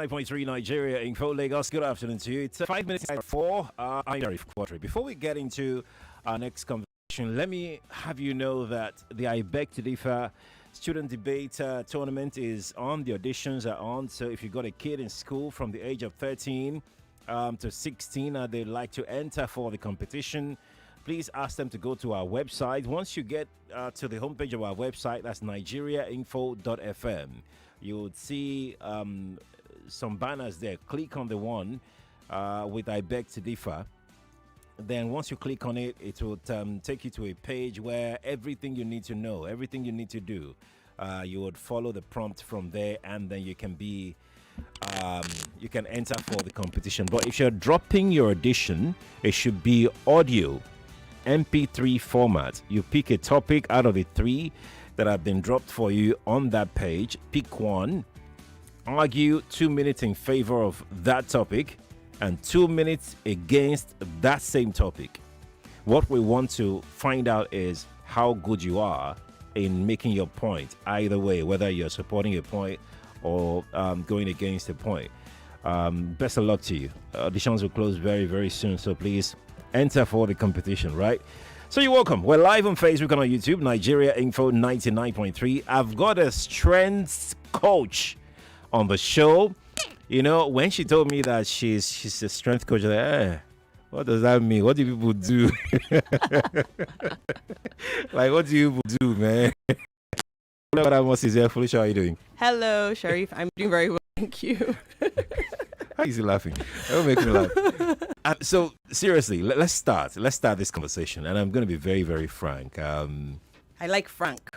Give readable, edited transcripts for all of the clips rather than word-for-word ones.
99.3 Nigeria Info Lagos. Good afternoon to you. It's 5 minutes after 4. I'm Quadry. Before we get into our next conversation, let me have you know that the I Beg to Differ student debate tournament is on. The auditions are on. So if you've got a kid in school from the age of 13 to 16 and they'd like to enter for the competition, please ask them to go to our website. Once you get to the homepage of our website, that's nigeriainfo.fm. You would see some banners there. Click on the one with I Beg to Differ. Then once you click on it, it will take you to a page where everything you need to know, everything you need to do, you would follow the prompt from there, and then you can enter for the competition. But if you're dropping your audition, it should be audio, MP3 format. You pick a topic out of the 3 that have been dropped for you on that page. Pick one, argue 2 minutes in favor of that topic and 2 minutes against that same topic. What we want to find out is how good you are in making your point, either way, whether you're supporting a point or going against a point. Best of luck to you. Auditions will close very, very soon, so please enter for the competition, right? So you're welcome. We're live on Facebook and on YouTube, Nigeria Info 99.3. I've got a strengths coach on the show. You know, when she told me that she's a strength coach, I was like, what does that mean? What do people do? Like, what do you do, man? Gbadamosi is here. Foluso, how are you doing? Hello, Sharif. I'm doing very well, thank you. How is he laughing? Don't make me laugh. So seriously, let's start this conversation, and I'm going to be very, very frank. I like Frank.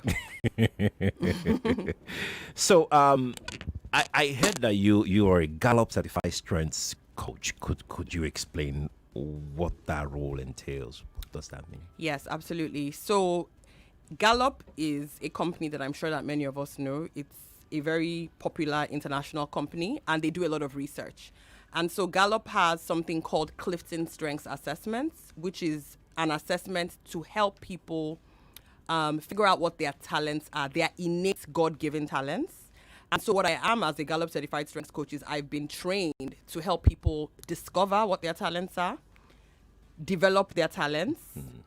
So I heard that you are a Gallup certified strengths coach. Could you explain what that role entails? What does that mean? Yes, absolutely. So Gallup is a company that I'm sure that many of us know. It's a very popular international company, and they do a lot of research. And so Gallup has something called Clifton Strengths Assessments, which is an assessment to help people figure out what their talents are, their innate God-given talents. And so what I am as a Gallup certified strengths coach is I've been trained to help people discover what their talents are, develop their talents,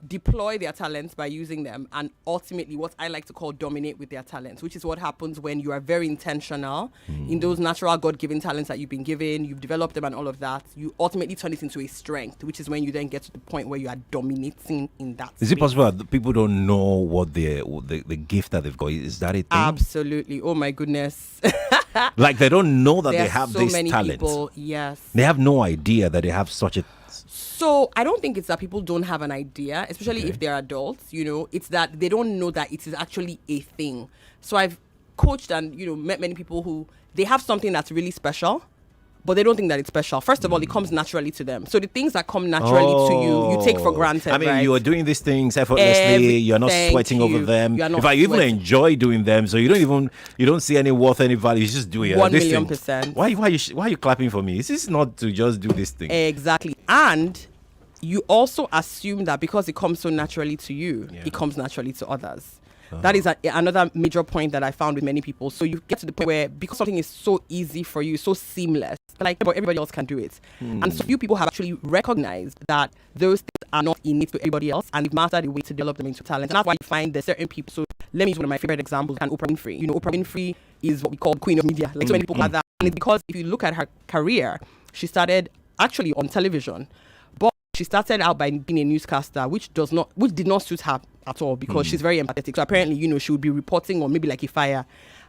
deploy their talents by using them, and ultimately what I like to call dominate with their talents, which is what happens when you are very intentional in those natural God-given talents that you've been given, you've developed them and all of that. You ultimately turn it into a strength, which is when you then get to the point where you are dominating in that Is space. it possible that people don't know what the gift that they've got? Is that a thing? Absolutely. Oh my goodness. Like they don't know that they have so this many talent. people, yes. They have no idea that they have such a. So I don't think it's that people don't have an idea, especially if they're adults, it's that they don't know that it is actually a thing. So I've coached and, met many people who they have something that's really special, but they don't think that it's special. First of all, it comes naturally to them. So the things that come naturally to you take for granted. I mean, right? you are doing these things effortlessly. You're not sweating over them. You are not in fact, you even sweating. enjoy doing them. So you don't see any worth, any value. You just do it. 1,000,000%. Why are you clapping for me? This is not to just do this thing. Exactly. And you also assume that because it comes so naturally to you, it comes naturally to others. That is another major point that I found with many people. So you get to the point where because something is so easy for you, so seamless, like but everybody else can do it. And so few people have actually recognized that those things are not innate to everybody else, and they've mastered a way to develop them into talent. And that's why you find there's certain people. So let me use one of my favorite examples, and Oprah Winfrey. Oprah Winfrey is what we call queen of media. Like so many people call that. And it's because if you look at her career, she started actually on television. She started out by being a newscaster, which did not suit her at all because she's very empathetic. So apparently, she would be reporting on maybe like a fire,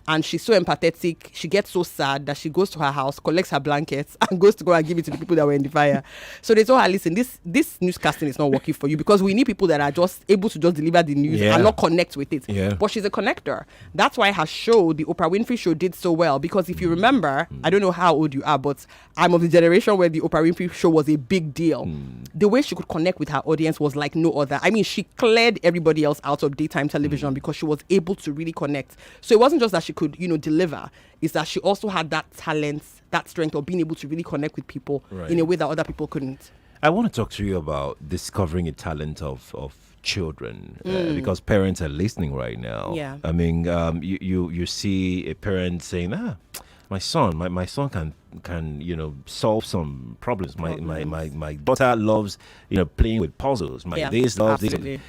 and she's so empathetic. She gets so sad that she goes to her house, collects her blankets, and goes to go and give it to the people that were in the fire. So they told her, listen, this newscasting is not working for you because we need people that are just able to just deliver the news and not connect with it. Yeah. But she's a connector. That's why her show, the Oprah Winfrey Show, did so well because if you remember, I don't know how old you are, but I'm of the generation where the Oprah Winfrey Show was a big deal. The way she could connect with her audience was like no other. I mean, she cleared everybody else out of daytime television because she was able to really connect. So it wasn't just that she could, deliver, is that she also had that talent, that strength of being able to really connect with people in a way that other people couldn't. I want to talk to you about discovering a talent of children because parents are listening right now. Yeah. I mean, you see a parent saying, my son can solve some problems. My daughter loves playing with puzzles. My this loves absolutely.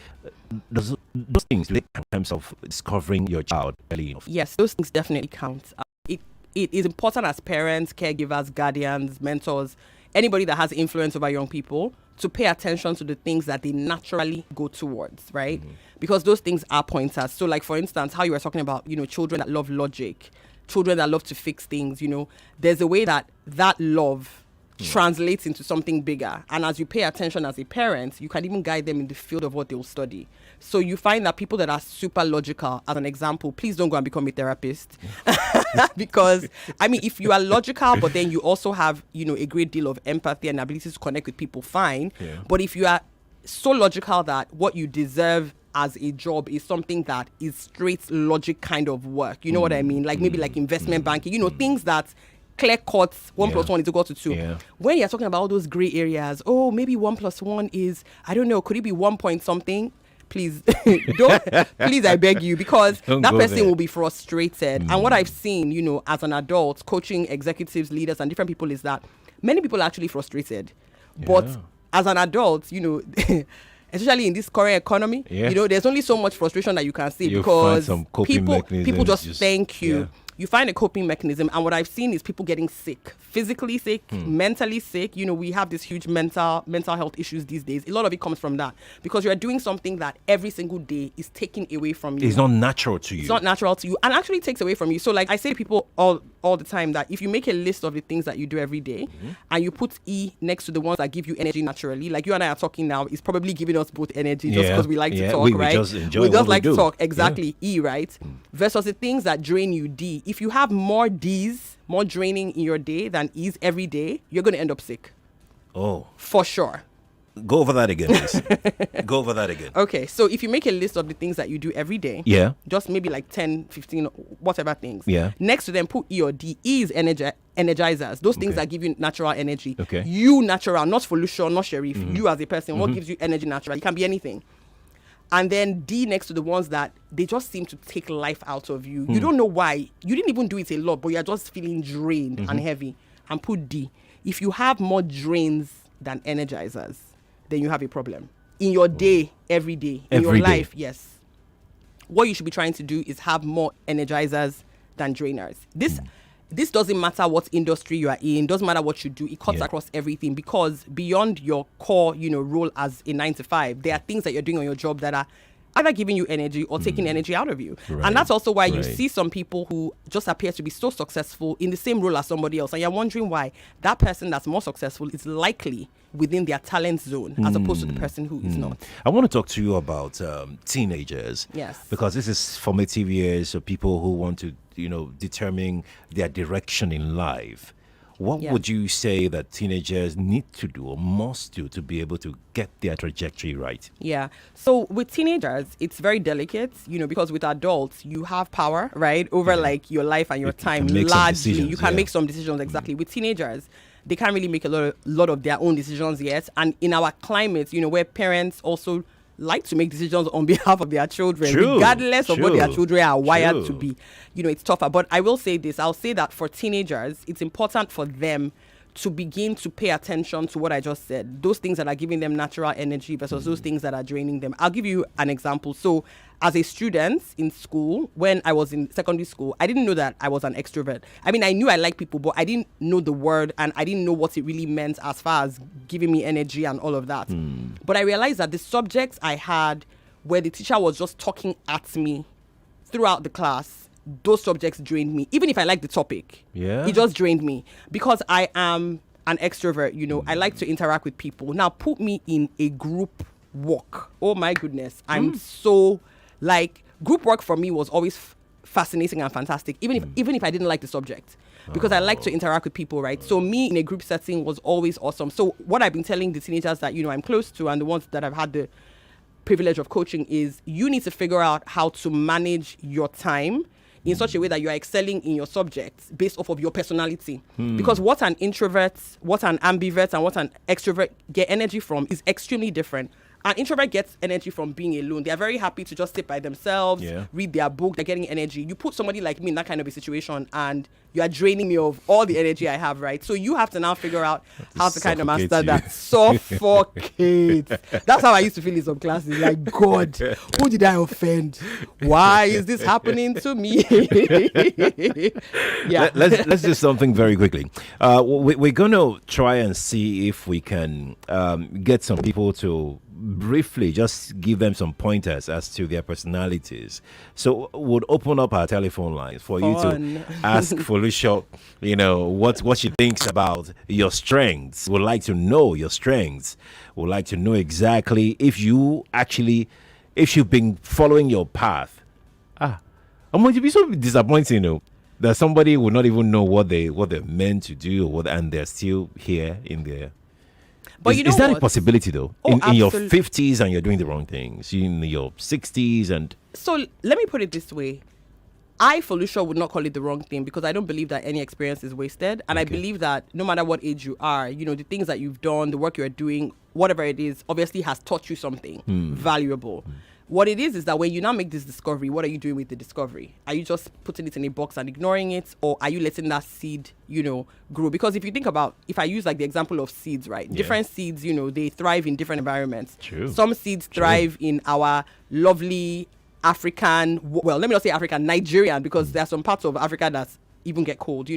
Those things in terms of discovering your child early enough. Yes, those things definitely count. It is important as parents, caregivers, guardians, mentors, anybody that has influence over young people, to pay attention to the things that they naturally go towards, right? Because those things are pointers. So like, for instance, how you were talking about, children that love logic, children that love to fix things, there's a way that love translates into something bigger. And as you pay attention as a parent, you can even guide them in the field of what they will study. So you find that people that are super logical, as an example, please don't go and become a therapist. Because, if you are logical, but then you also have, a great deal of empathy and ability to connect with people, fine. Yeah. But if you are so logical that what you deserve as a job is something that is straight logic kind of work, you know what I mean? Like maybe like investment banking, things that clear cuts, 1 + 1 is equal to 2. Yeah. When you're talking about all those gray areas, maybe 1 + 1 is, I don't know, could it be 1 point something? Please don't, please, I beg you, because that person will be frustrated. And what I've seen, as an adult, coaching executives, leaders, and different people, is that many people are actually frustrated. Yeah. But as an adult, especially in this current economy, there's only so much frustration that you can see, because people just thank you. Yeah. You find a coping mechanism, and what I've seen is people getting sick, physically sick, mentally sick. We have this huge mental health issues these days. A lot of it comes from that, because you're doing something that every single day is taken away from you. It's not natural to you. It's not natural to you, and actually takes away from you. So like I say to people all the time, that if you make a list of the things that you do every day, and you put E next to the ones that give you energy naturally, like you and I are talking now, is probably giving us both energy just because we like to talk, right? We just like to talk. Exactly. Yeah. E, right? Versus the things that drain you, D. If you have more D's, more draining in your day than E's every day, you're going to end up sick. Oh. For sure. Go over that again, please. Go over that again. Okay, so if you make a list of the things that you do every day, just maybe like 10, 15, whatever things, next to them put E or D. E is energizers, those things that give you natural energy. Okay. You natural, not Foluso, not Sheriff. You as a person, what gives you energy naturally? It can be anything. And then D next to the ones that they just seem to take life out of you. You don't know why. You didn't even do it a lot, but you're just feeling drained and heavy. And put D. If you have more drains than energizers, then you have a problem. In your day, every day. In your life, yes. What you should be trying to do is have more energizers than drainers. This doesn't matter what industry you are in, doesn't matter what you do, it cuts across everything, because beyond your core, role as a 9 to 5, there are things that you're doing on your job that are either giving you energy or taking energy out of you. Right. And that's also why you see some people who just appear to be so successful in the same role as somebody else. And you're wondering why that person that's more successful is likely within their talent zone as opposed to the person who is not. I want to talk to you about teenagers. Yes. Because this is formative years of people who want to, determine their direction in life. What would you say that teenagers need to do or must do to be able to get their trajectory right? Yeah. So with teenagers, it's very delicate, because with adults, you have power, right, over like your life and your time. Largely, you can make some decisions. Exactly. With teenagers, they can't really make a lot of their own decisions yet. And in our climate, where parents also like to make decisions on behalf of their children, regardless of what their children are wired to be. It's tougher. But I will say this. I'll say that for teenagers, it's important for them to begin to pay attention to what I just said. Those things that are giving them natural energy versus those things that are draining them. I'll give you an example. So as a student in school, when I was in secondary school, I didn't know that I was an extrovert. I knew I liked people, but I didn't know the word and I didn't know what it really meant as far as giving me energy and all of that. But I realized that the subjects I had where the teacher was just talking at me throughout the class, those subjects drained me. Even if I liked the topic, it just drained me because I am an extrovert, I like to interact with people. Now put me in a group work. Oh my goodness. I'm so group work for me was always fascinating and fantastic, even if I didn't like the subject, because I like to interact with people, right? So me in a group setting was always awesome. So what I've been telling the teenagers that, I'm close to and the ones that I've had the privilege of coaching is you need to figure out how to manage your time in such a way that you are excelling in your subjects based off of your personality. Because what an introvert, what an ambivert, and what an extrovert get energy from is extremely different. An introvert gets energy from being alone. They are very happy to just sit by themselves, read their book. They're getting energy. You put somebody like me in that kind of a situation, and you are draining me of all the energy I have, right? So you have to now figure out how to kind of master that. Suffocate. That's how I used to feel in some classes. Like, God, who did I offend? Why is this happening to me? Yeah. Let's do something very quickly. We're going to try and see if we can get some people to briefly just give them some pointers as to their personalities. So we'll open up our telephone lines for you to ask Foluso, what she thinks about your strengths. We'd like to know your strengths. We'd like to know exactly if you've been following your path. I'm going to be so disappointing, that somebody will not even know what they're meant to do, and they're still here in there. But is that a possibility, though? Oh, in your 50s and you're doing the wrong things, in your 60s and... So let me put it this way. I, Foluso, would not call it the wrong thing, because I don't believe that any experience is wasted. And I believe that no matter what age you are, the things that you've done, the work you're doing, whatever it is, obviously has taught you something valuable. What it is that when you now make this discovery, what are you doing with the discovery? Are you just putting it in a box and ignoring it? Or are you letting that seed, grow? Because if you think about, if I use like the example of seeds, right? Yeah. Different seeds, they thrive in different environments. True. Some seeds thrive in our lovely African, well, let me not say African, Nigerian, because there are some parts of Africa that's even get cold,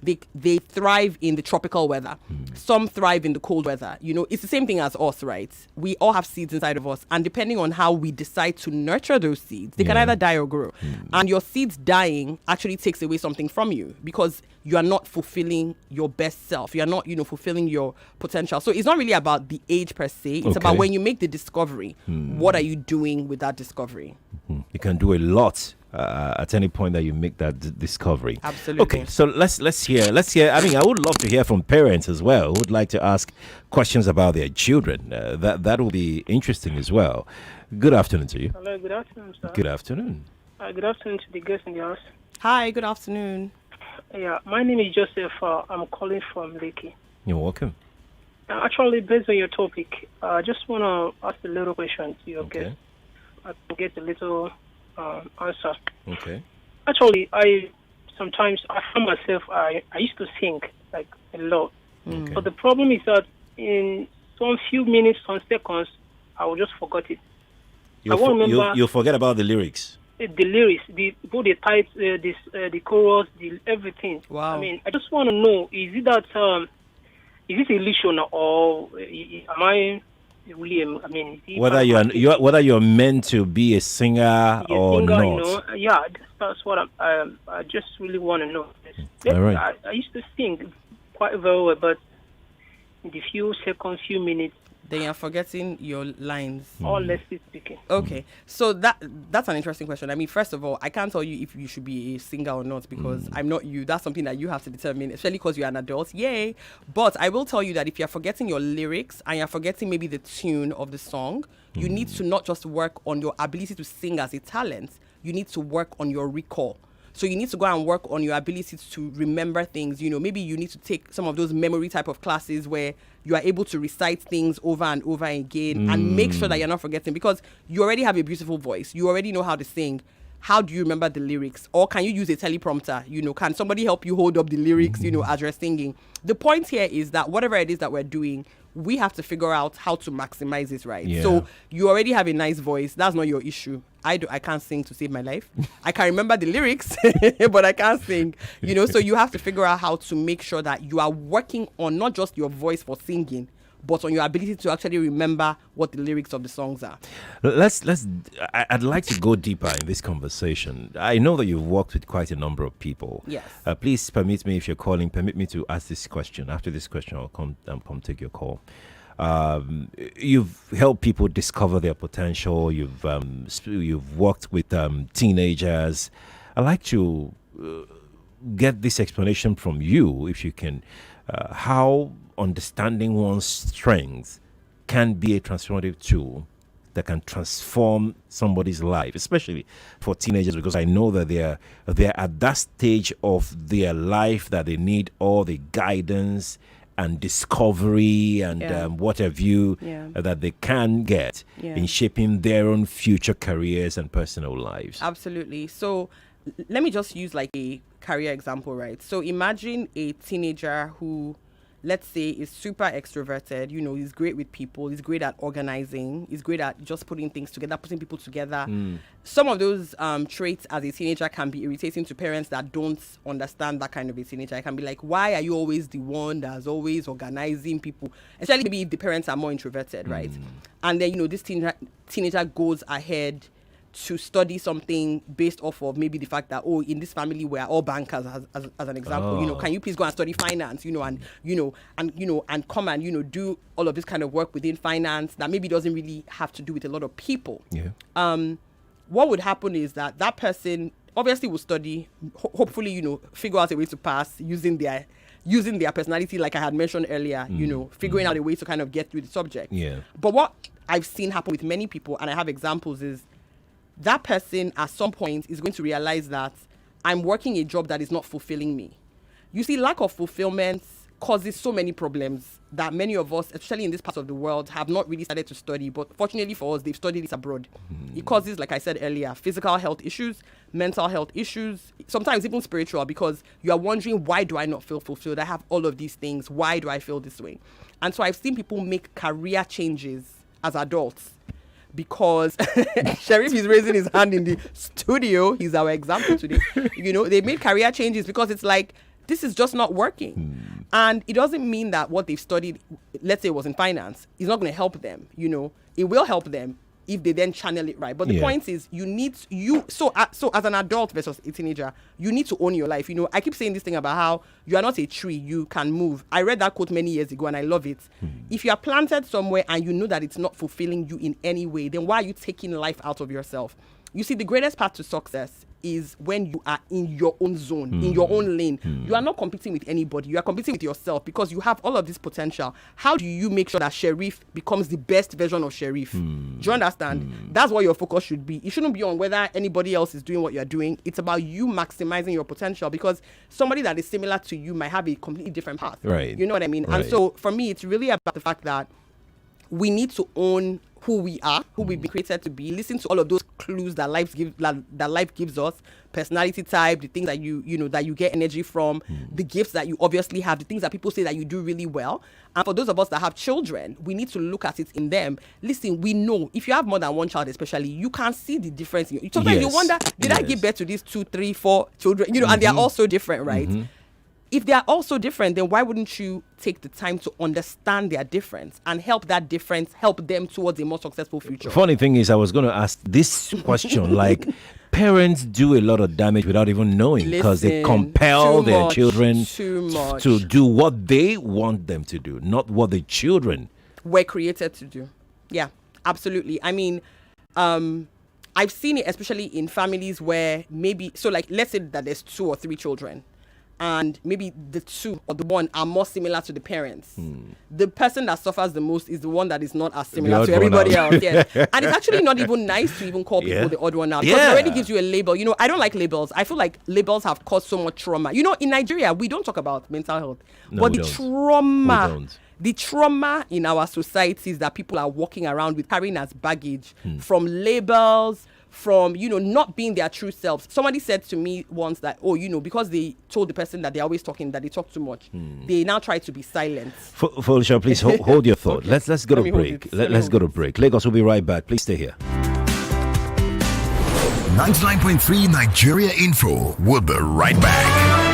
they thrive in the tropical weather. Some thrive in the cold weather. It's the same thing as us, right? We all have seeds inside of us, and depending on how we decide to nurture those seeds, they can either die or grow. And your seeds dying actually takes away something from you, because you are not fulfilling your best self. You are not, fulfilling your potential. So it's not really about the age per se. It's about when you make the discovery, what are you doing with that discovery? You can do a lot at any point that you make that discovery. Absolutely. Okay, so let's hear. I mean, I would love to hear from parents as well who would like to ask questions about their children. That will be interesting as well. Good afternoon to you. Hello, good afternoon, sir. Good afternoon. Good afternoon to the guests in the house. Hi, good afternoon. Yeah, my name is Joseph. I'm calling from Lekki. You're welcome. Actually, based on your topic, I just want to ask a little question to your guest. I can get a little answer. Okay. Actually, I found myself, I used to sing like a lot. Okay. But the problem is that in some few minutes, some seconds, I will just forget it. You'll forget about the lyrics. The lyrics, both the titles, the chorus, everything. Wow. I mean, I just want to know: is it that is it illusion, or am I really? I mean, whether you're meant to be a singer or not. Yeah, that's what I just really want to know. All right. I used to sing quite very well, but in the few seconds, few minutes, then you're forgetting your lines. Honestly speaking. Okay, so that's an interesting question. I mean, first of all, I can't tell you if you should be a singer or not, because I'm not you. That's something that you have to determine, especially because you're an adult. Yay! But I will tell you that if you're forgetting your lyrics and you're forgetting maybe the tune of the song, you need to not just work on your ability to sing as a talent. You need to work on your recall. So you need to go and work on your ability to remember things. Maybe you need to take some of those memory type of classes where you are able to recite things over and over again and make sure that you're not forgetting, because you already have a beautiful voice. You already know how to sing. How do you remember the lyrics? Or can you use a teleprompter? Can somebody help you hold up the lyrics, as you're singing? The point here is that whatever it is that we're doing, we have to figure out how to maximize it, right? Yeah. So you already have a nice voice. That's not your issue. I can't sing to save my life. I can remember the lyrics, but I can't sing. So you have to figure out how to make sure that you are working on not just your voice for singing, but on your ability to actually remember what the lyrics of the songs are. I'd like to go deeper in this conversation. I know that you've worked with quite a number of people. Yes. Please permit me, if you're calling, permit me to ask this question. After this question, I'll come take your call. You've helped people discover their potential. You've worked with teenagers. I'd like to get this explanation from you, if you can, how understanding one's strengths can be a transformative tool that can transform somebody's life, especially for teenagers, because I know that they're at that stage of their life that they need all the guidance and discovery and what have you that they can get in shaping their own future careers and personal lives. Absolutely. So let me just use like a career example, right? So imagine a teenager who, let's say, is super extroverted, he's great with people, he's great at organizing, he's great at just putting things together, putting people together. Some of those traits as a teenager can be irritating to parents that don't understand that kind of a teenager. It can be like, why are you always the one that's always organizing people? Especially maybe if the parents are more introverted, right? And then, this teenager goes ahead to study something based off of maybe the fact that, in this family we're all bankers, as an example. Can you please go and study finance, and come and do all of this kind of work within finance that maybe doesn't really have to do with a lot of people. What would happen is that person obviously will study, hopefully figure out a way to pass using their personality, like I had mentioned earlier, figuring out a way to kind of get through the subject. But what I've seen happen with many people, and I have examples, is that person at some point is going to realize that I'm working a job that is not fulfilling me. You see, lack of fulfillment causes so many problems that many of us, especially in this part of the world, have not really started to study. But fortunately for us, they've studied this abroad. It causes, like I said earlier, physical health issues, mental health issues, sometimes even spiritual, because you are wondering, why do I not feel fulfilled? I have all of these things. Why do I feel this way? And so I've seen people make career changes as adults, because Sheriff is raising his hand in the studio. He's our example today. They made career changes because it's like, this is just not working. And it doesn't mean that what they've studied, let's say it was in finance, is not going to help them. It will help them if they then channel it right. But the point is, so as an adult versus a teenager, you need to own your life. I keep saying this thing about how you are not a tree, you can move. I read that quote many years ago and I love it. If you are planted somewhere and you know that it's not fulfilling you in any way, then why are you taking life out of yourself? You see, the greatest path to success is when you are in your own zone, in your own lane. You are not competing with anybody. You are competing with yourself because you have all of this potential. How do you make sure that Sheriff becomes the best version of Sheriff? Do you understand? That's what your focus should be. It shouldn't be on whether anybody else is doing what you're doing. It's about you maximizing your potential, because somebody that is similar to you might have a completely different path. Right. You know what I mean? Right. And so for me, it's really about the fact that we need to own who we are, who we've been created to be. Listen to all of those clues that life gives us, personality type, the things that that you get energy from, the gifts that you obviously have, the things that people say that you do really well. And for those of us that have children, we need to look at it in them. Listen, we know if you have more than one child, especially, you can see the difference. Sometimes you wonder, did I give birth to these 2, 3, 4 children? And they're all so different, right? If they are all so different, then why wouldn't you take the time to understand their difference and help that difference help them towards a more successful future? Funny thing is, I was going to ask this question, like, parents do a lot of damage without even knowing, because they compel their children to do what they want them to do, not what the children were created to do. Yeah, absolutely. I mean, I've seen it especially in families where maybe, so like, let's say that there's 2 or 3 children, and maybe the 2 or the 1 are more similar to the parents. The person that suffers the most is the one that is not as similar to everybody else. Yeah. And it's actually not even nice to even call people the odd one out, because it already gives you a label. I don't like labels. I feel like labels have caused so much trauma. In Nigeria, we don't talk about mental health, but the trauma in our societies that people are walking around with, carrying as baggage, from labels, from not being their true selves. Somebody said to me once that, because they told the person that they're always talking, that they talk too much, they now try to be silent. Felicia, please hold your thought. Okay. Let's go to break. Let's go to break. Lagos will be right back. Please stay here. 99.3 Nigeria Info. We'll be right back.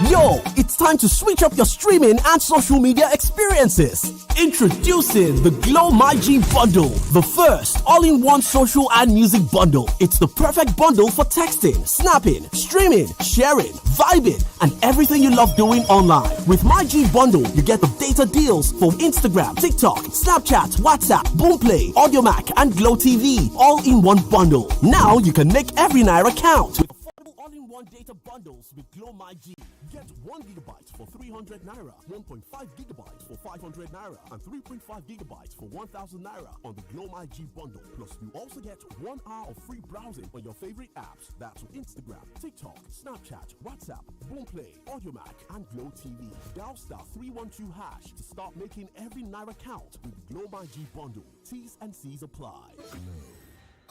Yo, it's time to switch up your streaming and social media experiences. Introducing the Glow MyG bundle, the first all-in-one social and music bundle. It's the perfect bundle for texting, snapping, streaming, sharing, vibing, and everything you love doing online. With MyG bundle, you get the data deals for Instagram, TikTok, Snapchat, WhatsApp, Boomplay, AudioMac, and Glow TV, all in one bundle. Now you can make every naira count with affordable all-in-one all-in-one data bundles with Glow My G. Get 1 gigabyte for 300 naira, 1.5 gigabytes for 500 naira, and 3.5 gigabytes for 1,000 naira on the Glow My G bundle. Plus, you also get 1 hour of free browsing on your favorite apps. That's Instagram, TikTok, Snapchat, WhatsApp, Boomplay, Audiomack, and Glow TV. Dial star 312 hash to start making every naira count with Glow My G bundle. T's and C's apply. Glow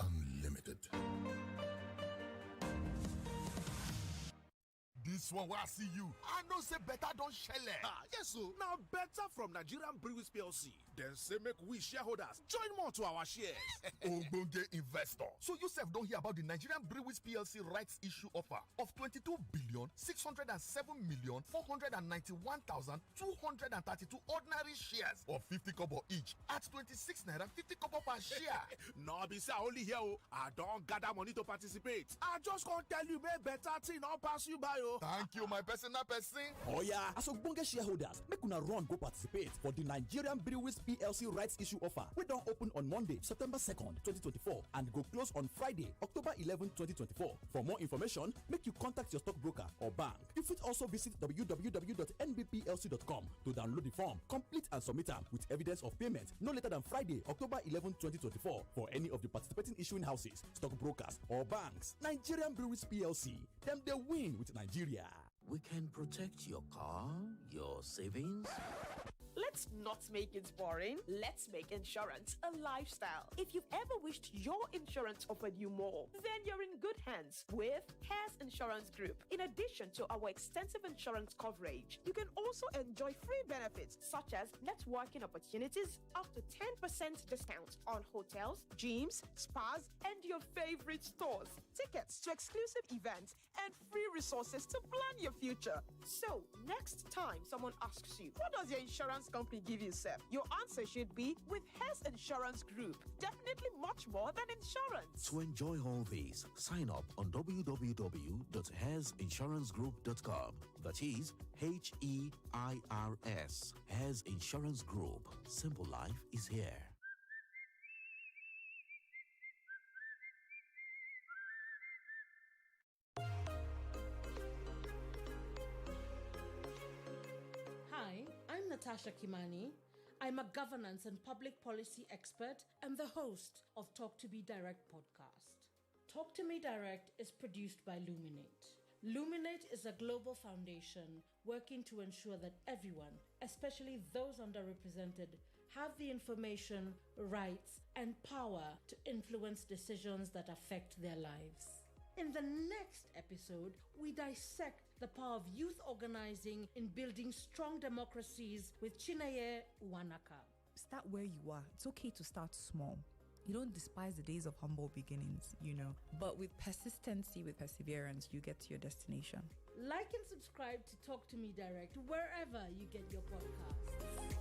Unlimited. This one where I see you, I know say better don't shell. Yes, so now better from Nigerian Breweries PLC. Then say make we shareholders join more to our shares. Ogbonge investor. So you sef don't hear about the Nigerian Breweries PLC rights issue offer of 22,607,491,232 ordinary shares of 50 kobo each at 26 naira 50 kobo per share. No be say I only here. I don't gather money to participate. I just can't tell you make better thing I'll pass you by. Thank you, my personal person. Oh yeah, as Ogbonge shareholders, make una run go participate for the Nigerian Breweries PLC rights issue offer. We don't open on Monday, September 2nd, 2024 and go close on Friday, October 11, 2024. For more information, make you contact your stockbroker or bank. You fit also visit www.nbplc.com to download the form, complete and submit them with evidence of payment no later than Friday, October 11, 2024 for any of the participating issuing houses, stockbrokers or banks. Nigerian Breweries PLC, them they win with Nigeria. We can protect your car, your savings. Let's not make it boring. Let's make insurance a lifestyle. If you've ever wished your insurance offered you more, then you're in good hands with Hares Insurance Group. In addition to our extensive insurance coverage, you can also enjoy free benefits such as networking opportunities, up to 10% discount on hotels, gyms, spas, and your favorite stores, tickets to exclusive events, and free resources to plan your future. So, next time someone asks you, what does your insurance company give you, sir? Your answer should be with Hares Insurance Group. Definitely much more than insurance. To enjoy all these, sign up on www.hairsinsurancegroup.com. That is HEIRS. Hares Insurance Group. Simple life is here. Hi, I'm Natasha Kimani. I'm a governance and public policy expert and the host of Talk to Me Direct podcast. Talk to Me Direct is produced by Luminate. Luminate is a global foundation working to ensure that everyone, especially those underrepresented, have the information, rights, and power to influence decisions that affect their lives. In the next episode, we dissect the power of youth organizing in building strong democracies with Chineye Uwanaka. Start where you are. It's okay to start small. You don't despise the days of humble beginnings, But with persistency, with perseverance, you get to your destination. Like and subscribe to Talk to Me Direct wherever you get your podcasts.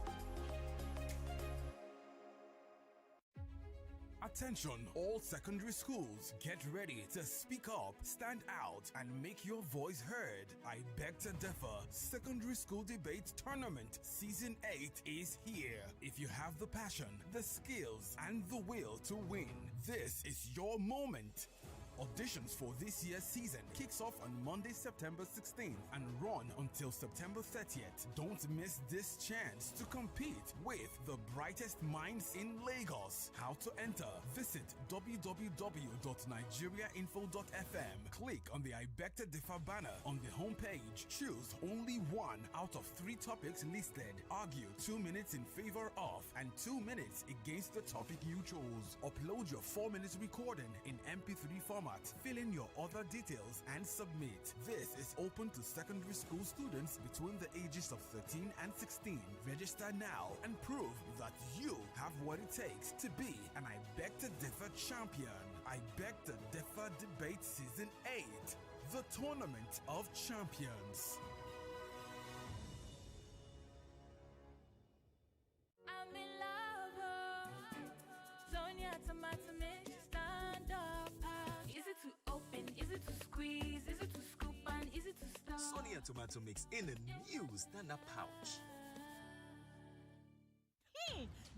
Attention, all secondary schools, get ready to speak up, stand out, and make your voice heard. I Beg to Differ Secondary School Debate Tournament Season 8 is here. If you have the passion, the skills, and the will to win, this is your moment. Auditions for this year's season kicks off on Monday, September 16th and run until September 30th. Don't miss this chance to compete with the brightest minds in Lagos. How to enter? Visit www.nigeriainfo.fm. Click on the I Beg to Differ banner on the homepage. Choose only one out of 3 topics listed. Argue 2 minutes in favor of and 2 minutes against the topic you chose. Upload your 4 minutes recording in MP3 format. Fill in your other details and submit. This is open to secondary school students between the ages of 13 and 16. Register now and prove that you have what it takes to be an I Beg to Differ champion. I Beg to Differ Debate Season 8, the Tournament of Champions. I'm in love, Sonia tomato mix, stand up. Easy to open, easy to squeeze, easy to scoop and easy to stir. Sonia tomato mix in a new stand-up pouch.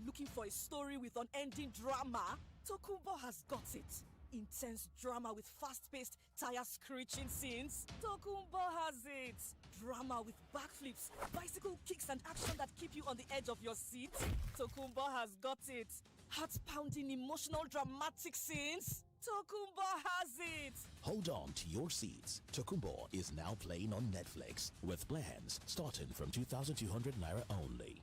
Looking for a story with unending drama? Tokumbo has got it. intense drama with fast-paced, tire-screeching scenes? Tokumbo has it. Drama with backflips, bicycle kicks, and action that keep you on the edge of your seat? Tokumbo has got it. Heart-pounding, emotional, dramatic scenes? Tokumbo has it. Hold on to your seats. Tokumbo is now playing on Netflix with plans starting from 2,200 naira only.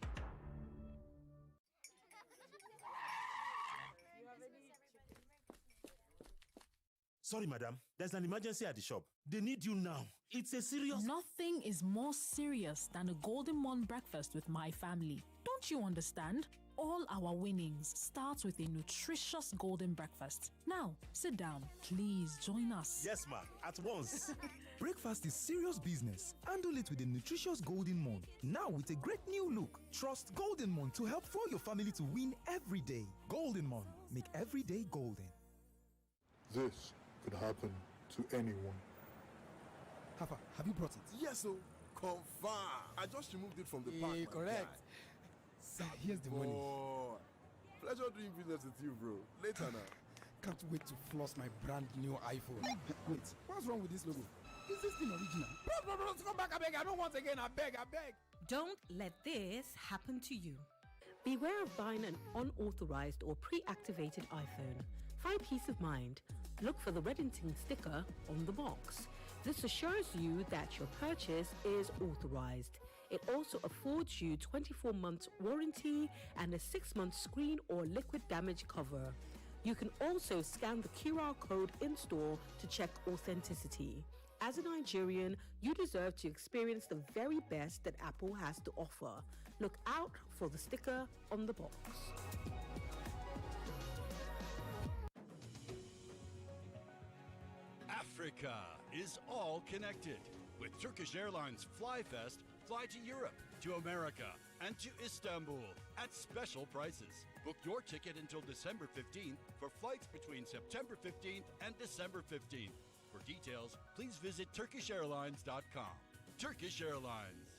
Sorry, madam. There's an emergency at the shop. They need you now. It's a serious... Nothing is more serious than a Golden Morn breakfast with my family. Don't you understand? All our winnings start with a nutritious golden breakfast. Now, sit down. Please join us. Yes, ma'am. At once. Breakfast is serious business. Handle it with a nutritious Golden Morn. Now with a great new look. Trust Golden Morn to help fuel your family to win every day. Golden Morn. Make every day golden. This could happen to anyone. Hafa, have you brought it? Yes, sir. Confirm. I just removed it from the pack. Correct. Here's the money. Pleasure doing business with you, bro. Later now. Can't wait to floss my brand new iPhone. Wait, what's wrong with this logo? Is this thing original? Bro, come back, I beg. I don't want again, I beg. Don't let this happen to you. Beware of buying an unauthorized or pre-activated iPhone. For peace of mind, look for the Reddington sticker on the box. This assures you that your purchase is authorized. It also affords you 24 months warranty and a 6-month screen or liquid damage cover. You can also scan the QR code in store to check authenticity. As a Nigerian, you deserve to experience the very best that Apple has to offer. Look out for the sticker on the box. Africa is all connected. With Turkish Airlines FlyFest, fly to Europe, to America, and to Istanbul at special prices. Book your ticket until December 15th for flights between September 15th and December 15th. For details, please visit turkishairlines.com. Turkish Airlines.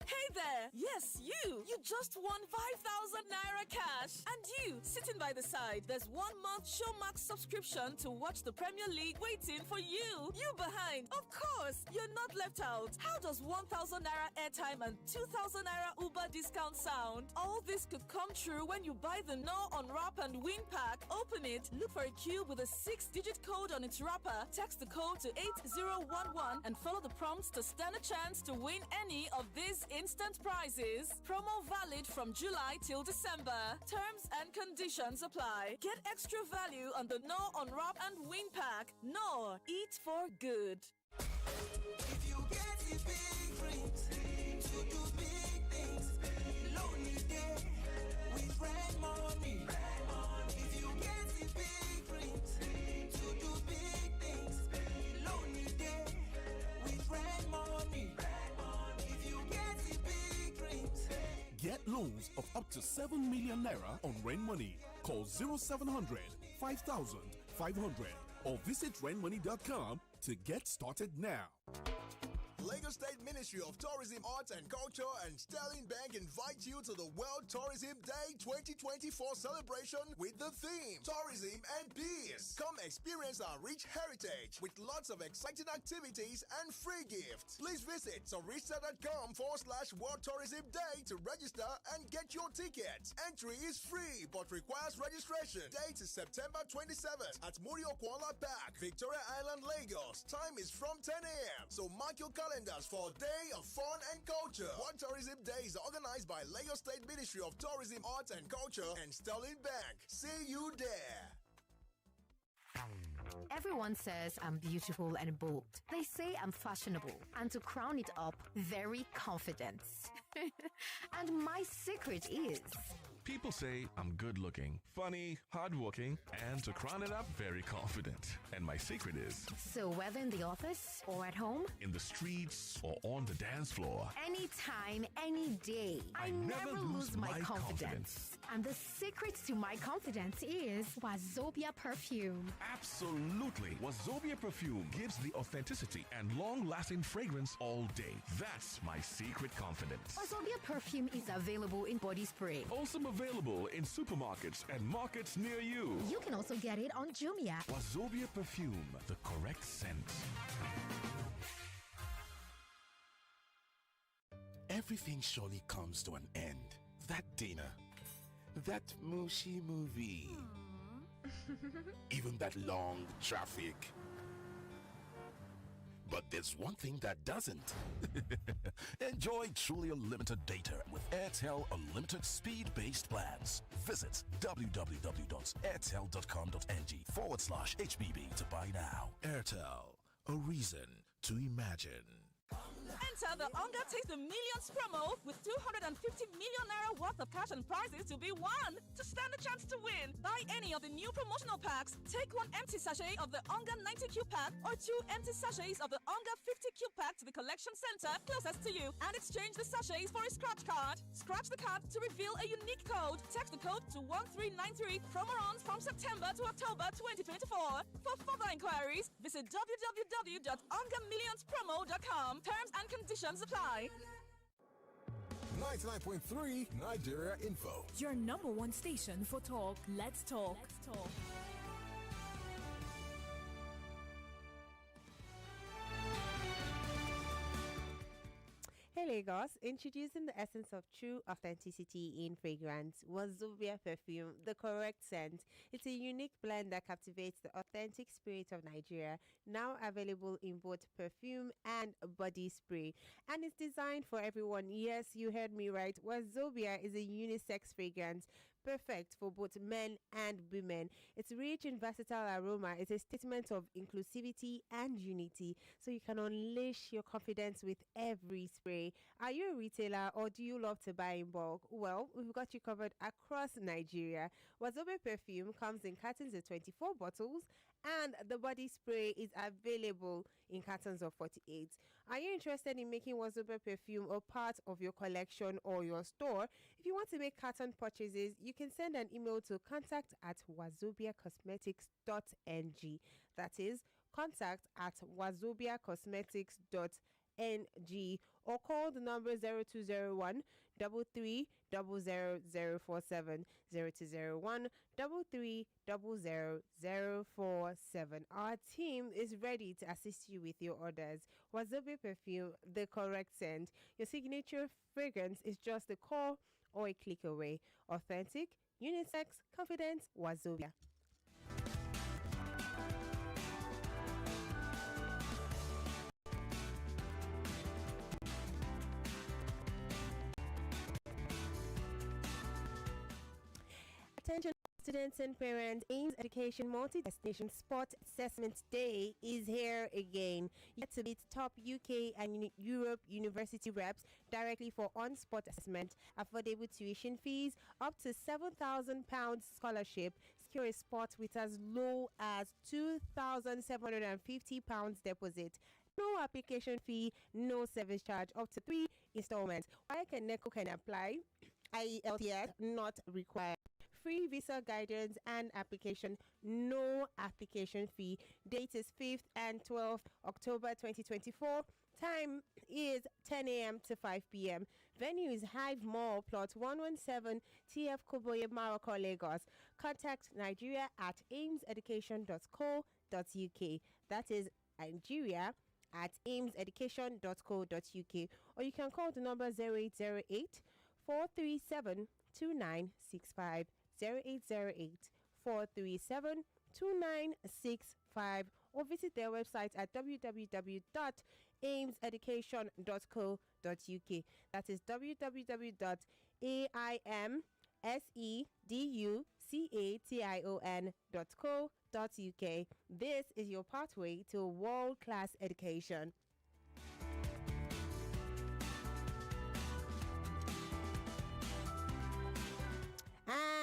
Hey there! Yes, you! You just won 5,000 naira cash! And you, sitting by the side, there's 1 month Showmax subscription to watch the Premier League waiting for you! You behind! Of course! You're not left out! How does 1,000 naira airtime and 2,000 naira Uber discount sound? All this could come true when you buy the No Unwrap and Win pack. Open it, look for a cube with a 6-digit code on its wrapper, text the code to 8011 and follow the prompts to stand a chance to win any of these instant prizes. Promo valid from July till December. Terms and conditions apply. Get extra value on the No Unwrap and Win pack. No, eat for good. If you get the big dreams to do big things, lonely day with red money. If you get the big dreams to do big things, lonely day with red money. Get loans of up to 7 million naira on Rain Money. Call 0700 5000 500 or visit rainmoney.com to get started now. Lagos State Ministry of Tourism, Arts and Culture and Sterling Bank invite you to the World Tourism Day 2024 celebration with the theme Tourism and Peace. Come experience our rich heritage with lots of exciting activities and free gifts. Please visit sarista.com/World Tourism Day to register and get your tickets. Entry is free but requires registration. Date is September 27th at Murio Kuala Park, Victoria Island, Lagos. Time is from 10 a.m. So mark your calendars for a day of fun and culture. World Tourism Day is organized by Lagos State Ministry of Tourism, Arts and Culture and Sterling Bank. See you there. Everyone says I'm beautiful and bold. They say I'm fashionable. And to crown it up, very confident. And my secret is... People say I'm good looking, funny, hardworking, and to crown it up, very confident. And my secret is... So whether in the office or at home, in the streets or on the dance floor, anytime, any day, I never lose my confidence. And the secret to my confidence is Wazobia perfume. Absolutely. Absolutely. Wazobia perfume gives the authenticity and long-lasting fragrance all day. That's my secret confidence. Wazobia perfume is available in body spray. Also available in supermarkets and markets near you. You can also get it on Jumia. Wazobia perfume, the correct scent. Everything surely comes to an end. That dinner, that mushy movie, even that long traffic. But there's one thing that doesn't. Enjoy truly unlimited data with Airtel Unlimited Speed-Based Plans. Visit www.airtel.com.ng/HBB to buy now. Airtel, a reason to imagine. Enter the Onga Taste the Millions promo with 250 million naira worth of cash and prizes to be won. To stand a chance to win, buy any of the new promotional packs, take one empty sachet of the Onga 90Q pack or 2 empty sachets of the Onga 50Q pack to the collection center closest to you and exchange the sachets for a scratch card. Scratch the card to reveal a unique code. Text the code to 1393. Promo runs from September to October 2024. For further inquiries, visit www.ongamillionspromo.com. Terms and conditions apply. 99.3 Nigeria Info. Your number one station for talk. Let's talk. Hey Lagos, introducing the essence of true authenticity in fragrance, Wazobia perfume, the correct scent. It's a unique blend that captivates the authentic spirit of Nigeria, now available in both perfume and body spray. And it's designed for everyone. Yes, you heard me right. Wazobia is a unisex fragrance, perfect for both men and women. Its rich and versatile aroma is a statement of inclusivity and unity, so you can unleash your confidence with every spray. Are you a retailer or do you love to buy in bulk? Well, we've got you covered across Nigeria. Wazobia perfume comes in cartons of 24 bottles and the body spray is available in cartons of 48. Are you interested in making Wazobia perfume a part of your collection or your store? If you want to make carton purchases, you can send an email to contact@wazobiacosmetics.ng. That is contact@wazobiacosmetics.ng, or call the number 0201 33 00047, 0201 33 00047. Our team is ready to assist you with your orders. Wazobia perfume, the correct scent. Your signature fragrance is just a call or a click away. Authentic, unisex, confident, Wazobia. Attention students and parents, AIMS Education Multi-Destination Sport Assessment Day is here again. You get to meet top UK and Europe university reps directly for on-spot assessment, affordable tuition fees, up to £7,000 scholarship, secure a spot with as low as £2,750 deposit. No application fee, no service charge, up to 3 installments. WAEC and NECO can apply. IELTS not required. Free visa guidance and application, no application fee. Date is 5th and 12th October 2024. Time is 10 a.m. to 5 p.m. Venue is Hive Mall, plot 117, TF Koboye, Maroko, Lagos. Contact Nigeria at aimseducation.co.uk. That is Nigeria at aimseducation.co.uk. Or you can call the number 0808 437 2965. 0808 437 2965, or visit their website at www.aimseducation.co.uk. That is www.aimseducation.co.uk. This is your pathway to world-class education.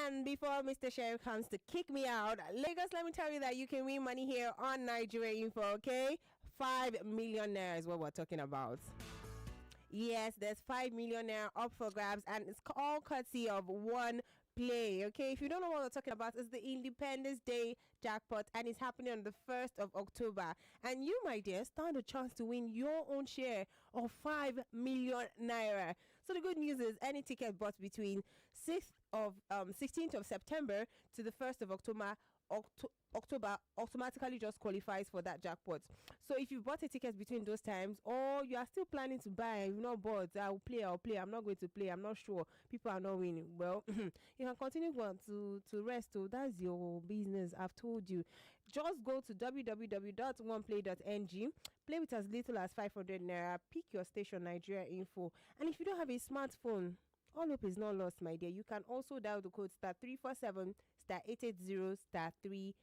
And before Mr. Sheriff comes to kick me out, Lagos, let me tell you that you can win money here on Nigeria Info, okay? 5 million naira is what we're talking about. Yes, there's 5 million naira up for grabs, and it's all courtesy of one play. Okay, if you don't know what we're talking about, it's the Independence Day jackpot, and it's happening on the 1st of October. And you, my dear, stand a chance to win your own share of 5 million naira. So the good news is any ticket bought between 16th of September to the 1st of October automatically just qualifies for that jackpot. So if you bought a ticket between those times, or you are still planning to buy, you're not bored, I'll play, I'm not going to play, I'm not sure, people are not winning, well, you can continue to rest. So that's your business. I've told you. Just go to www.oneplay.ng, play with as little as 500 naira, pick your station Nigeria info, and if you don't have a smartphone, all hope is not lost, my dear. You can also dial the code *347 *880 *3#.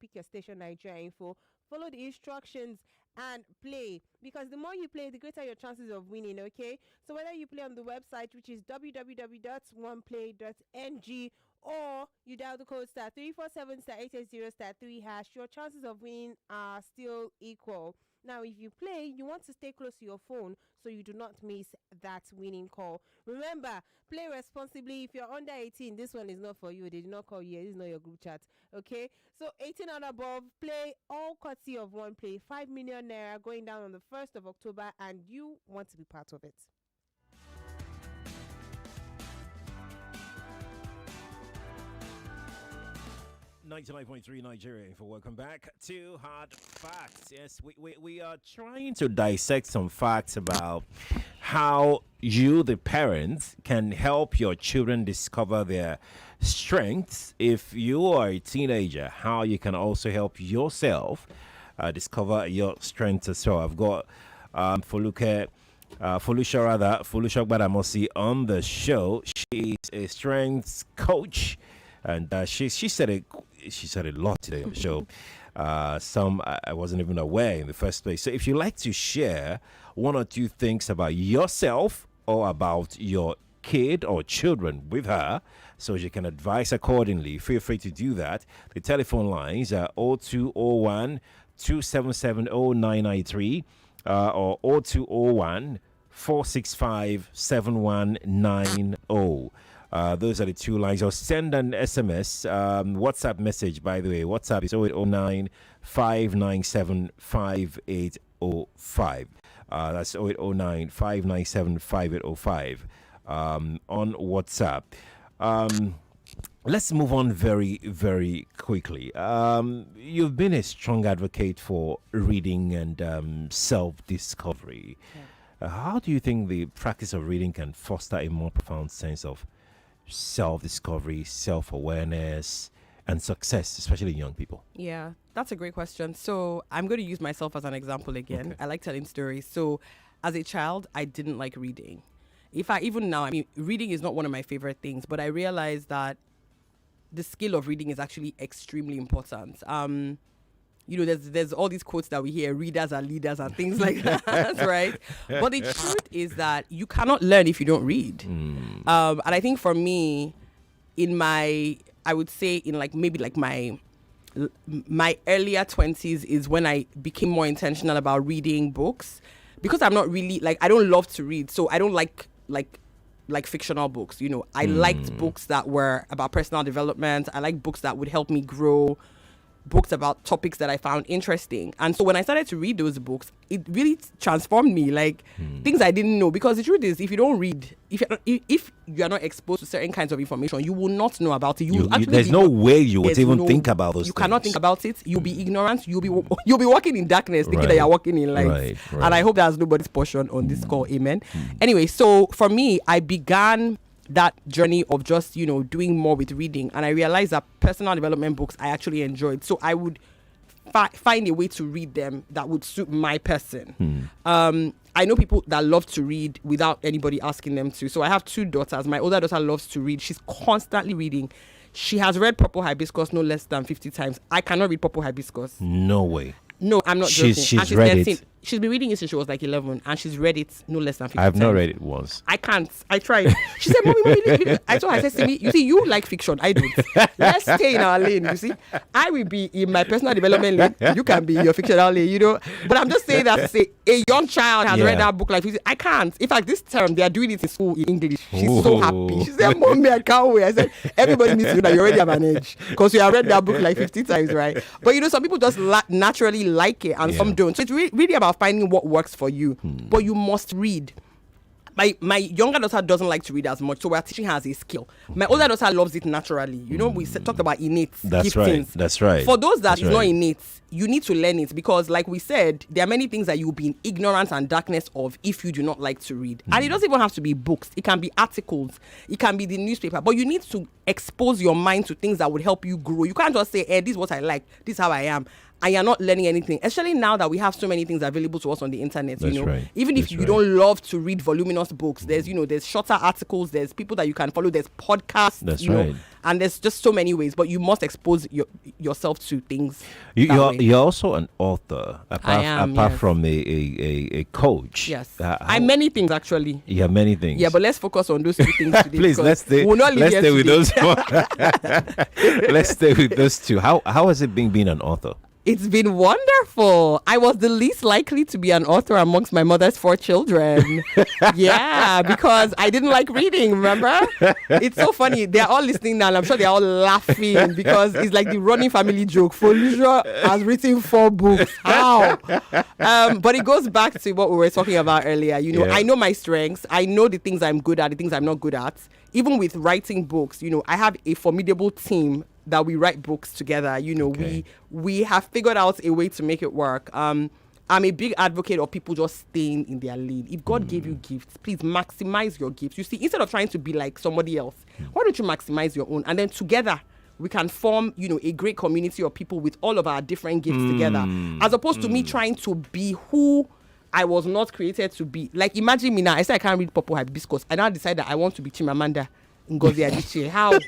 Pick your station Nigeria info. Follow the instructions and play, because the more you play, the greater your chances of winning. Okay, so whether you play on the website, which is www.oneplay.ng, or you dial the code *347 *880 *3#, your chances of winning are still equal. Now, if you play, you want to stay close to your phone so you do not miss that winning call. Remember, play responsibly. If you're under 18, this one is not for you. They did not call you. This is not your group chat. Okay? So 18 and above, play all courtesy of One Play. 5 million naira going down on the 1st of October, and you want to be part of it. 99.3 Nigeria. For welcome back to Hard Facts. Yes, we are trying to dissect some facts about how you, the parents, can help your children discover their strengths. If you are a teenager, how you can also help yourself discover your strengths as well. I've got Foluso Gbadamosi on the show. She's a strengths coach, and she said a lot today on the show. Some I wasn't even aware in the first place. So if you like to share one or two things about yourself or about your kid or children with her, so you can advise accordingly, feel free to do that. The telephone lines are 0201 277 0993 or 0201 465 7190. Those are the two lines. Or send an SMS, WhatsApp message, by the way. WhatsApp is 0809 597 5805. That's 0809 597 5805 on WhatsApp. Let's move on very, very quickly. You've been a strong advocate for reading and self-discovery. Yeah. How do you think the practice of reading can foster a more profound sense of self-discovery, self-awareness, and success, especially in young people? Yeah, that's a great question. So I'm going to use myself as an example again. Okay. I like telling stories. So as a child, I didn't like reading. Even now, reading is not one of my favorite things, but I realized that the skill of reading is actually extremely important. There's all these quotes that we hear, readers are leaders and things like that, right? But the truth is that you cannot learn if you don't read. And I think for me, my earlier 20s is when I became more intentional about reading books, because I'm not really, I don't love to read, so I don't like fictional books. I liked books that were about personal development. I like books that would help me grow, books about topics that I found interesting. And so when I started to read those books, it really transformed me, things I didn't know. Because the truth is, if you don't read, if you're not exposed to certain kinds of information, you will not know about it. There's no way you would even think about those things. Cannot think about it. You'll be ignorant. You'll be walking in darkness, thinking that you're walking in light. Right. And I hope that's nobody's portion on this call. Amen. Anyway, so for me, I began that journey of just, doing more with reading. And I realized that personal development books I actually enjoyed. So I would find a way to read them that would suit my person. I know people that love to read without anybody asking them to. So I have two daughters. My older daughter loves to read. She's constantly reading. She has read Purple Hibiscus no less than 50 times. I cannot read Purple Hibiscus. No way. No, I'm not joking. She's read it. she's been reading it since she was like 11, and she's read it no less than 50 I have times. not read it once. I can't. I tried. She said, "Mommy, I told her, I said to me, you see, you like fiction. I don't. Let's stay in our lane. You see, I will be in my personal development lane. You can be in your fictional lane. You know. But I'm just saying that to say a young child has read that book like 50. I can't. In fact, this term they are doing it in school in English. She's so happy. She said, "Mommy, I can't wait." I said, "Everybody needs to know that you already have an edge because you have read that book like 50 times, right?" But you know, some people just naturally like it, and some don't. So it's really about finding what works for you. But you must read. My younger daughter doesn't like to read as much, so we're teaching her as a skill. My older daughter loves it naturally. You know, we talked about innate giftings. That's right. For those that is not innate, you need to learn it because, like we said, there are many things that you'll be in ignorance and darkness of if you do not like to read. And it doesn't even have to be books. It can be articles. It can be the newspaper. But you need to expose your mind to things that would help you grow. You can't just say, this is what I like. This is how I am. And you're not learning anything, especially now that we have so many things available to us on the internet. That's you know, right. even if you don't love to read voluminous books, there's there's shorter articles, there's people that you can follow, there's podcasts. That's right. right. And there's just so many ways, but you must expose yourself to things. You're also an author, apart yes. from a coach. Yes, I'm many things actually. Yeah, many things. Yeah, but let's focus on those two things today. Please, let's stay. Let's stay with those. Let's stay with those two. How has it been being an author? It's been wonderful. I was the least likely to be an author amongst my mother's 4 children. Yeah, because I didn't like reading, remember? It's so funny. They're all listening now, and I'm sure they're all laughing because it's like the running family joke. Foluso has written 4 books. How? But it goes back to what we were talking about earlier. You know, I know my strengths. I know the things I'm good at, the things I'm not good at. Even with writing books, you know, I have a formidable team that we write books together. You know, we have figured out a way to make it work. I'm a big advocate of people just staying in their lane. If God gave you gifts, please maximize your gifts. You see, instead of trying to be like somebody else, why don't you maximize your own? And then together we can form, you know, a great community of people with all of our different gifts together, as opposed to me trying to be who I was not created to be. Like, imagine me now. I said I can't read Purple Hibiscus. I now decide that I want to be Chimamanda Ngozi Adichie. How?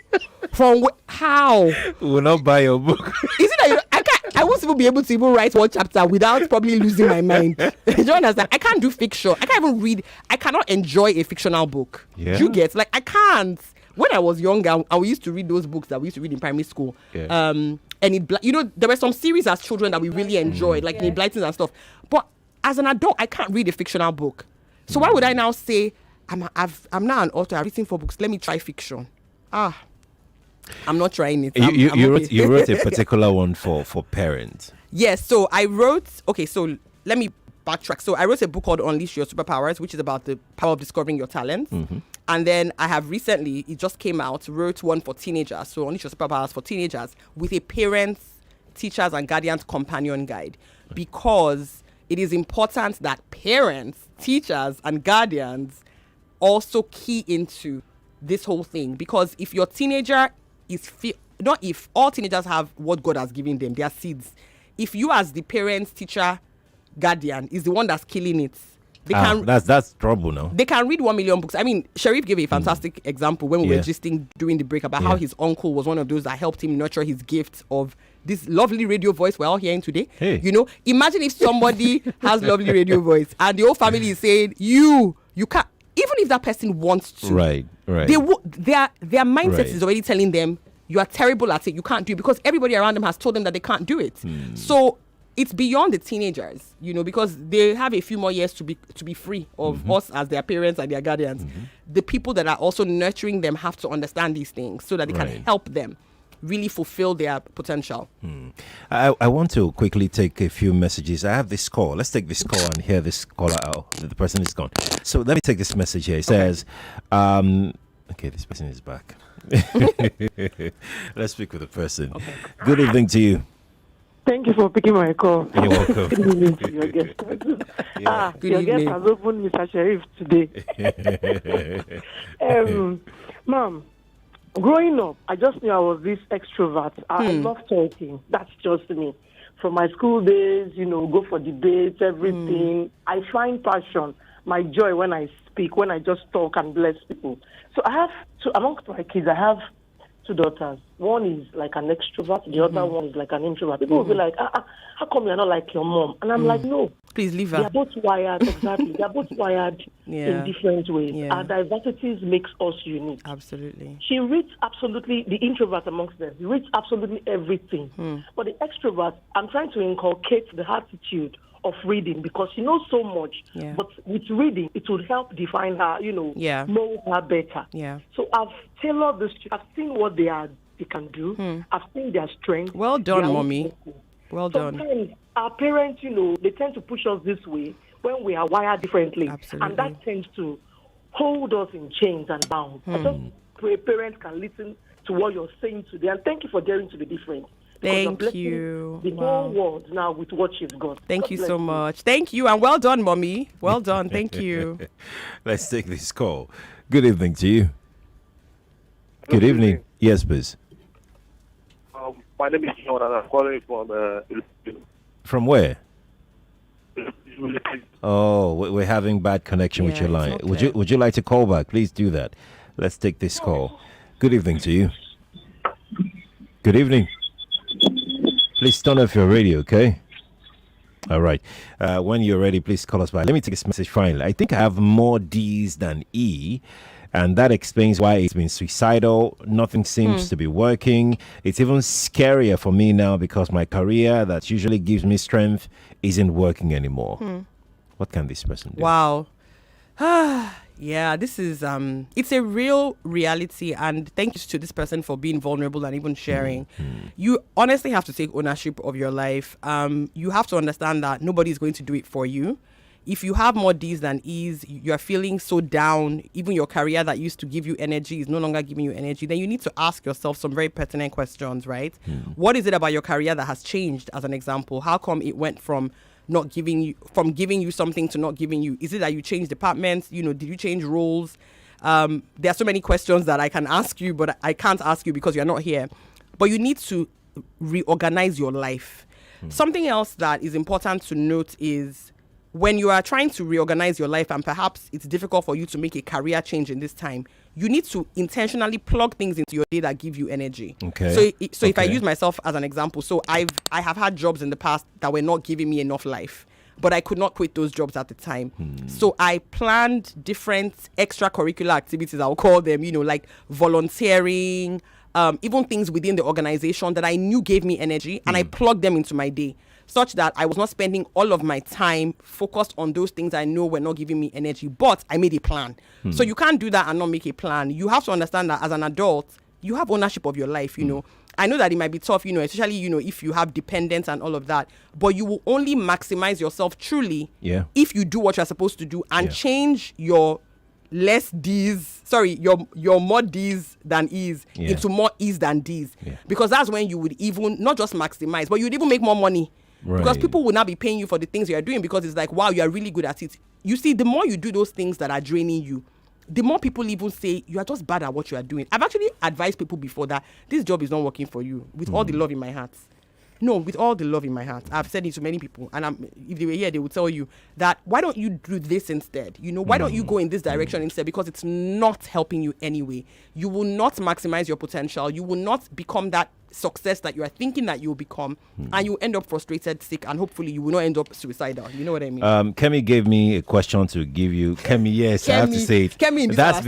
How? We will not buy your book. Is it that I won't even be able to even write one chapter without probably losing my mind. Do you understand? I can't do fiction. I can't even read. I cannot enjoy a fictional book. Yeah. You get? Like, I can't. When I was younger, I used to read those books that we used to read in primary school. Yeah. And there were some series as children that we really enjoyed, like the Blightons and stuff. But as an adult, I can't read a fictional book. So why would I now say I'm now an author? I've written 4 books. Let me try fiction. I'm not trying it. You wrote a particular one for parents. Yes. So I wrote. Okay. So let me backtrack. So I wrote a book called Unleash Your Superpowers, which is about the power of discovering your talents. And then I have recently, it just came out, wrote one for teenagers. So Unleash Your Superpowers for teenagers with a parents, teachers, and guardians companion guide, because it is important that parents, teachers, and guardians also key into this whole thing. Because if your teenager is not if all teenagers have what God has given them, their seeds. If you as the parent, teacher, guardian is the one that's killing it, that's trouble now. They can read 1 million books. I mean, Sharif gave a fantastic example when we were gisting during the break about how his uncle was one of those that helped him nurture his gift of this lovely radio voice we're all hearing today. You know, imagine if somebody has lovely radio voice and the whole family is saying you can't, even if that person wants to. Right. Their mindset is already telling them you are terrible at it, you can't do it, because everybody around them has told them that they can't do it. So it's beyond the teenagers, you know, because they have a few more years to be free of us as their parents and their guardians. The people that are also nurturing them have to understand these things so that they can help them really fulfill their potential. I want to quickly take a few messages. I have this call. Let's take this call and hear this caller out. The person is gone. So let me take this message here. It says, okay, this person is back. Let's speak with the person. Good evening to you. Thank you for picking my call. You're welcome. Good evening to your guest. Your guest has opened Mr. Sharif today. Mom, growing up, I just knew I was this extrovert. I love talking. That's just me. From my school days, you know, go for debates, everything. I find passion, my joy when I speak, when I just talk and bless people. So I have amongst my kids, I have two daughters. One is like an extrovert, the other one is like an introvert. People will be like, how come you're not like your mom? And I'm like, no. Please leave her. They're both wired, exactly. They're both wired in different ways. Our diversities makes us unique. Absolutely. She reads absolutely, the introvert amongst them, he reads absolutely everything. But the extrovert, I'm trying to inculcate the attitude of reading because she knows so much. But with reading, it would help define her, know her better. So I've tailored this. I've seen what they can do. I've seen their strengths. Well done, mommy. Well done. Sometimes our parents, they tend to push us this way when we are wired differently. Absolutely. And that tends to hold us in chains and bounds. I just pray parents can listen to what you're saying today. And thank you for daring to be different. Thank you. The whole world now with what she's got. Thank you so much. Thank you. And well done, mommy. Well done. Thank you. Let's take this call. Good evening to you. Good evening. Yes, please. My name is John and I'm calling from where? Oh, we're having bad connection with your line. Okay. Would you like to call back? Please do that. Let's take this call. Good evening to you. Good evening. Please turn off your radio, okay? All right. When you're ready, please call us back. Let me take this message finally. I think I have more D's than E, and that explains why it's been suicidal. Nothing seems to be working. It's even scarier for me now because my career that usually gives me strength isn't working anymore. What can this person do? Wow. Yeah, this is it's a real reality, and thank you to this person for being vulnerable and even sharing. You honestly have to take ownership of your life. You have to understand that nobody's going to do it for you. If you have more D's than E's, you're feeling so down, even your career that used to give you energy is no longer giving you energy, then you need to ask yourself some very pertinent questions, right? What is it about your career that has changed, as an example? How come it went from giving you something to not giving you? Is it that you changed departments? Did you change roles? There are so many questions that I can ask you, but I can't ask you because you're not here. But you need to reorganize your life. Something else that is important to note is when you are trying to reorganize your life and perhaps it's difficult for you to make a career change in this time, you need to intentionally plug things into your day that give you energy. Okay. So if I use myself as an example, so I have had jobs in the past that were not giving me enough life, but I could not quit those jobs at the time. So I planned different extracurricular activities, I'll call them, like volunteering, even things within the organization that I knew gave me energy, and I plugged them into my day, such that I was not spending all of my time focused on those things I know were not giving me energy, but I made a plan. So you can't do that and not make a plan. You have to understand that as an adult, you have ownership of your life, I know that it might be tough, especially, if you have dependents and all of that, but you will only maximize yourself truly if you do what you're supposed to do and change your less D's, your more D's than E's into more E's than D's. Because that's when you would even not just maximize, but you'd even make more money. Right. Because people will not be paying you for the things you're doing because it's like, wow, you're really good at it. You see, the more you do those things that are draining you, the more people even say you are just bad at what you are doing. I've actually advised people before that this job is not working for you, with all the love in my heart. No, with all the love in my heart. I've said it to many people, and if they were here, they would tell you that, why don't you do this instead? Why don't you go in this direction instead? Because it's not helping you anyway. You will not maximize your potential. You will not become that success that you are thinking that you will become, and you end up frustrated, sick, and hopefully you will not end up suicidal. You know what I mean? Kemi gave me a question to give you. Kemi, yes, I have to say it. Kemi, that's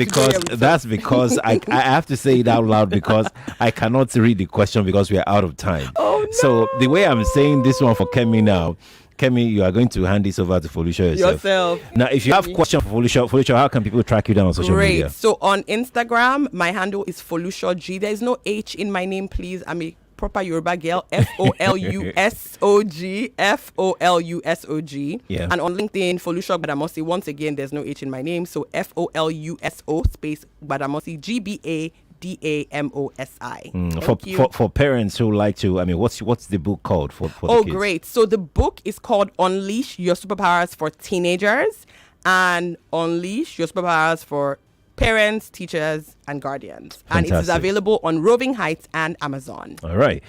because I have to say it out loud because I cannot read the question because we are out of time. Oh, no. So the way I'm saying this one for Kemi now, Kemi, you are going to hand this over to Foluso yourself. Now, if you have questions for Foluso, how can people track you down on social media? Great. So on Instagram, my handle is Foluso G. There is no H in my name, please. I'm a proper Yoruba girl. Foluso Foluso. Yeah. And on LinkedIn, Foluso Gbadamosi. Once again, there's no H in my name. So Foluso space Gbadamosi, GBADAMOSI. For parents who like to, what's the book called for the kids? Great. So the book is called Unleash Your Superpowers for Teenagers and Unleash Your Superpowers for parents, teachers, and guardians. And it is Fantastic. available on Roving Heights and Amazon. All right.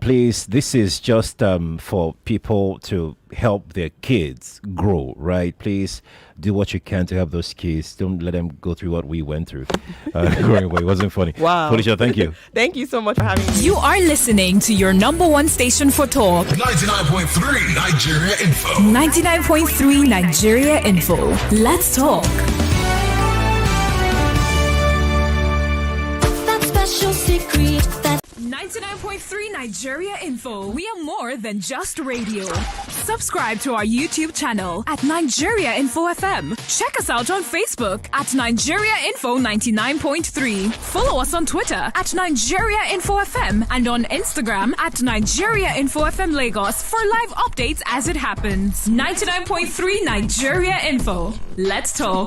Please, this is just for people to help their kids grow, right? Please do what you can to help those kids. Don't let them go through what we went through. Growing up. It wasn't funny. Wow. Felicia, thank you. Thank you so much for having me. You are listening to your number one station for talk. 99.3 Nigeria Info. 99.3 Nigeria Info. Let's talk. That special secret that 99.3 Nigeria Info. We are more than just radio. Subscribe to our YouTube channel at Nigeria Info FM. Check us out on Facebook at Nigeria Info 99.3. Follow us on Twitter at Nigeria Info FM and on Instagram at Nigeria Info FM Lagos for live updates as it happens. 99.3 Nigeria Info. Let's talk.